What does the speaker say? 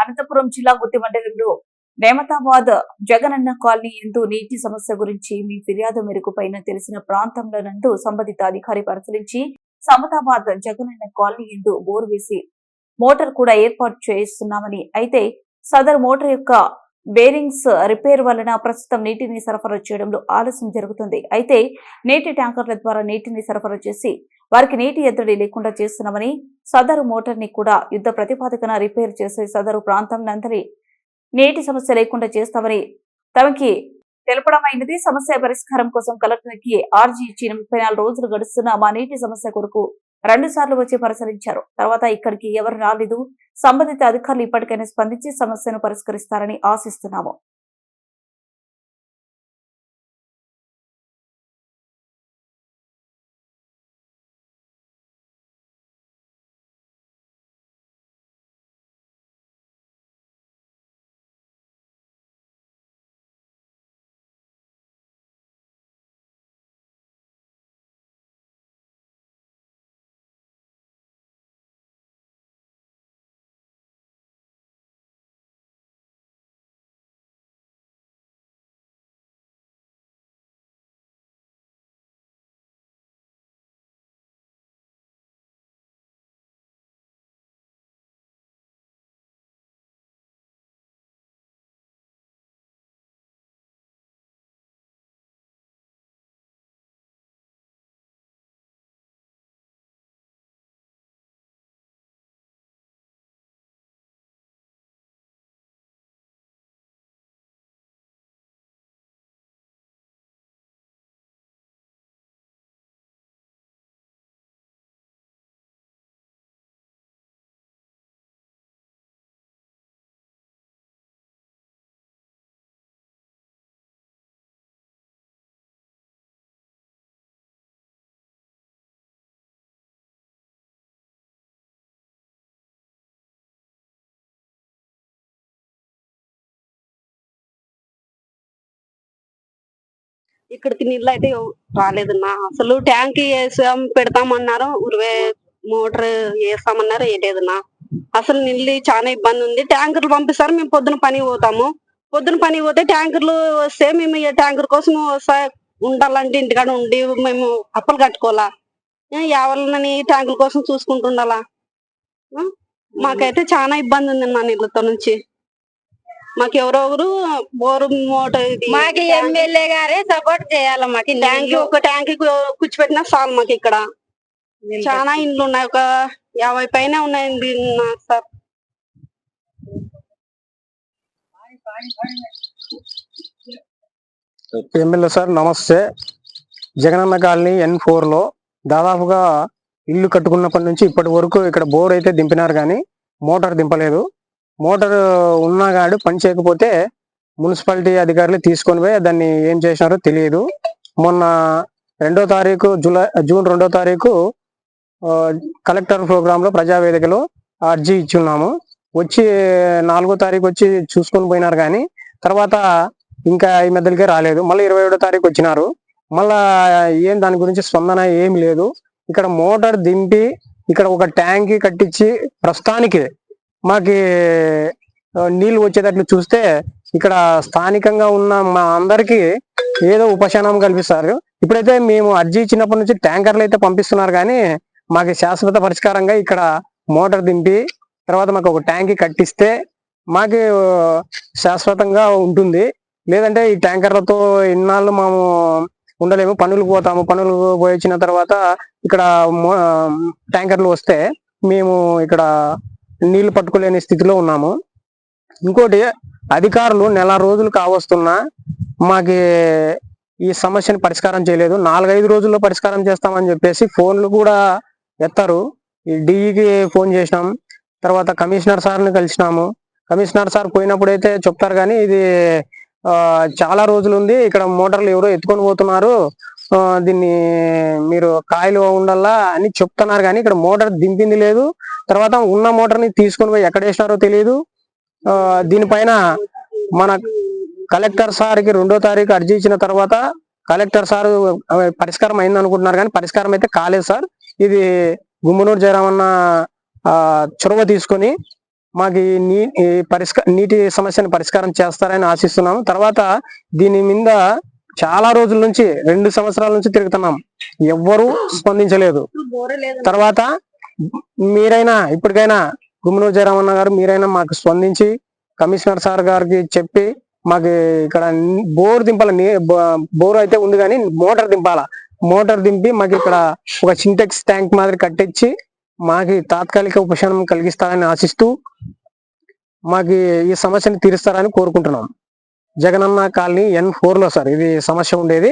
అనంతపురం జిల్లా గుత్తి మండలంలో నేమతాబాద్ జగనన్న కాలనీ యందు నీటి సమస్య గురించి మీ ఫిర్యాదు మేరకు పైన తెలిసిన ప్రాంతంలో నందు సంబంధిత అధికారి పరిశీలించి సమతాబాద్ జగనన్న కాలనీ యందు బోర్ వేసి మోటార్ కూడా ఏర్పాటు చేస్తున్నామని, అయితే సదరు మోటార్ యొక్క బేరింగ్స్ రిపేర్ వలన ప్రస్తుతం నీటిని సరఫరా చేయడంలో ఆలస్యం జరుగుతుంది. అయితే నీటి ట్యాంకర్ల ద్వారా నీటిని సరఫరా చేసి వారికి నీటి ఎద్దడి లేకుండా చేస్తున్నామని, సదరు మోటార్ ని కూడా యుద్ధ ప్రతిపాదకన రిపేర్ చేసి సదరు ప్రాంతం నందరి నీటి సమస్య లేకుండా చేస్తామని తమకి తెలపడమైనది. సమస్య పరిష్కారం కోసం కలెక్టర్ కి ఆర్జీ ఇచ్చిన 34 రోజులు గడుస్తున్న మా నీటి సమస్య కొరకు 2 సార్లు వచ్చి పరిశీలించారు. తర్వాత ఇక్కడికి ఎవరు రాలేదు. సంబంధిత అధికారులు ఇప్పటికైనా స్పందించి సమస్యను పరిష్కరిస్తారని ఆశిస్తున్నాము. ఇక్కడికి నీళ్ళు అయితే రాలేదన్నా. అసలు ట్యాంక్ వేసాం పెడతామన్నారు, ఉరివే మోటార్ వేస్తామన్నారు, వేయలేదన్నా. అసలు నీళ్ళు చాలా ఇబ్బంది ఉంది. ట్యాంకర్లు పంపిస్తారు, మేము పొద్దున పని పోతాము. పొద్దున పని పోతే ట్యాంకర్లు వస్తే మేము ఈ ట్యాంకర్ కోసం ఉండాలంటే ఇంటికాడ ఉండి మేము అప్పలు కట్టుకోవాలా, ఎవరిని ట్యాంకుల కోసం చూసుకుంటుండాలా. మాకైతే చాలా ఇబ్బంది ఉంది అన్న నీళ్ళతో నుంచి. మాకు ఎవరెవరు బోరు మోటార్ మాకు ఎమ్మెల్యే గారే సపోర్ట్ చేయాలి. మాకు ఒక ట్యాంక్ కూర్చోపెట్టినా చాలు. మాకు ఇక్కడ చాలా ఇండ్లు ఉన్నాయి, ఒక 50 పైన ఉన్నాయండి సార్. ఎమ్మెల్యే సార్ నమస్తే. జగనన్న కాలనీ N4 లో దాదాపుగా ఇల్లు కట్టుకున్నప్పటి నుంచి ఇప్పటి వరకు ఇక్కడ బోర్ అయితే దింపినారు కానీ మోటార్ దింపలేదు. మోటార్ ఉన్నా కానీ పని చేయకపోతే మున్సిపాలిటీ అధికారులు తీసుకొని పోయి దాన్ని ఏం చేసినారో తెలియదు. మొన్న 2వ తారీఖు జూన్ 2వ తారీఖు కలెక్టర్ ప్రోగ్రామ్ లో ప్రజావేదికలో అర్జీ ఇచ్చున్నాము. వచ్చి 4వ తారీఖు వచ్చి చూసుకొని పోయినారు కానీ తర్వాత ఇంకా ఈ మధ్యలోకే రాలేదు. మళ్ళీ 27వ తారీఖు వచ్చినారు. మళ్ళా ఏం దాని గురించి స్పందన ఏం లేదు. ఇక్కడ మోటార్ దింపి ఇక్కడ ఒక ట్యాంక్ కట్టించి ప్రస్తుతానికి మాకి నీళ్లు వచ్చేటట్లు చూస్తే ఇక్కడ స్థానికంగా ఉన్న మా అందరికి ఏదో ఉపశమనం కల్పిస్తారు. ఇప్పుడైతే మేము అర్జీ ఇచ్చినప్పటి నుంచి ట్యాంకర్లు అయితే పంపిస్తున్నారు కానీ మాకు శాశ్వత పరిష్కారంగా ఇక్కడ మోటార్ దింపి తర్వాత మాకు ఒక ట్యాంక్ కట్టిస్తే మాకు శాశ్వతంగా ఉంటుంది. లేదంటే ఈ ట్యాంకర్లతో ఇన్నాళ్ళు మేము ఉండలేము, పనులకు పోతాము. పనులకు పోయించిన తర్వాత ఇక్కడ ట్యాంకర్లు వస్తే మేము ఇక్కడ నీళ్లు పట్టుకోలేని స్థితిలో ఉన్నాము. ఇంకోటి, అధికారులు నెల రోజులు కావస్తున్నా మాకి ఈ సమస్యను పరిష్కారం చేయలేదు. 4-5 రోజుల్లో పరిష్కారం చేస్తామని చెప్పేసి ఫోన్లు కూడా ఎత్తారు. ఈ డిఈకి ఫోన్ చేసినాం, తర్వాత కమిషనర్ సార్ని కలిసినాము. కమిషనర్ సార్ పోయినప్పుడైతే చెప్తారు కానీ ఇది చాలా రోజులు ఉంది, ఇక్కడ మోటార్లు ఎవరో ఎత్తుకొని పోతున్నారు, దీన్ని మీరు కాయలు ఉండాలా అని చెప్తున్నారు కానీ ఇక్కడ మోటార్ దింపింది లేదు. తర్వాత ఉన్న మోటార్ని తీసుకొని పోయి ఎక్కడ వేసినారో తెలియదు. దీనిపైన మన కలెక్టర్ సార్కి 2వ తారీఖు అర్జీ ఇచ్చిన తర్వాత కలెక్టర్ సార్ పరిష్కారం అయింది అనుకుంటున్నారు, కానీ పరిష్కారం అయితే కాలేదు సార్. ఇది గుమ్మనూరు జయరామన్న చొరవ తీసుకొని మాకు నీటి సమస్యను పరిష్కారం చేస్తారని ఆశిస్తున్నాము. తర్వాత దీని మీద చాలా రోజుల నుంచి 2 సంవత్సరాల నుంచి తిరుగుతున్నాం, ఎవ్వరూ స్పందించలేదు. తర్వాత మీరైనా ఇప్పటికైనా గుమ్మనూరు జయరామన్న గారు మీరైనా మాకు స్పందించి కమిషనర్ సార్ గారికి చెప్పి మాకు ఇక్కడ బోర్ దింపాల, బోర్ అయితే ఉంది కానీ మోటార్ దింపాల. మోటార్ దింపి మాకు ఇక్కడ ఒక సింటెక్స్ ట్యాంక్ మాదిరి కట్టించి మాకు తాత్కాలిక ఉపశమనం కలిగిస్తారని ఆశిస్తూ మాకు ఈ సమస్యను తీరుస్తారని కోరుకుంటున్నాం. జగనన్న కాలనీ N4 లో సార్ ఇది సమస్య ఉండేది.